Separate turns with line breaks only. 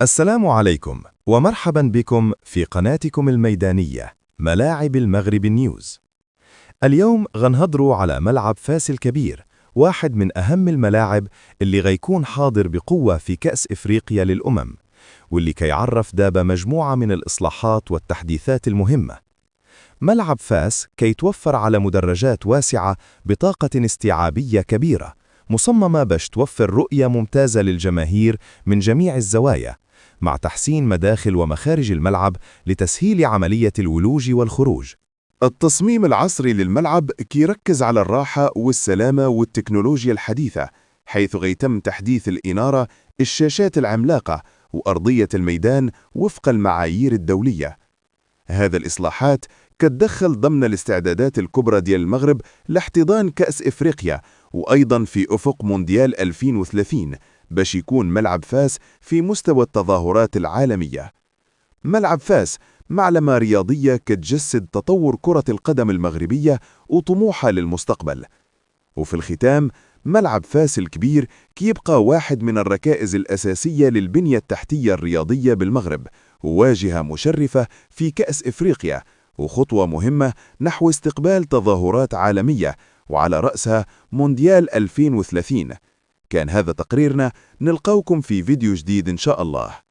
السلام عليكم ومرحبا بكم في قناتكم الميدانية ملاعب المغرب نيوز. اليوم غنهضروا على ملعب فاس الكبير، واحد من أهم الملاعب اللي غيكون حاضر بقوة في كأس إفريقيا للأمم، واللي كيعرف دابا مجموعة من الإصلاحات والتحديثات المهمة. ملعب فاس كيتوفر على مدرجات واسعة بطاقة استيعابية كبيرة، مصممة باش توفر رؤية ممتازة للجماهير من جميع الزوايا، مع تحسين مداخل ومخارج الملعب لتسهيل عملية الولوج والخروج.
التصميم العصري للملعب كيركز على الراحة والسلامة والتكنولوجيا الحديثة، حيث غيتم تحديث الإنارة، الشاشات العملاقة، وأرضية الميدان وفق المعايير الدولية. هذا الإصلاحات كتدخل ضمن الاستعدادات الكبرى ديال المغرب لاحتضان كأس إفريقيا، وأيضا في أفق مونديال 2030 باش يكون ملعب فاس في مستوى التظاهرات العالمية. ملعب فاس معلمة رياضية كتجسد تطور كرة القدم المغربية وطموحها للمستقبل. وفي الختام، ملعب فاس الكبير كيبقى واحد من الركائز الأساسية للبنية التحتية الرياضية بالمغرب، وواجهة مشرفة في كأس إفريقيا، وخطوة مهمة نحو استقبال تظاهرات عالمية، وعلى رأسها مونديال 2030. كان هذا تقريرنا، نلقاكم في فيديو جديد إن شاء الله.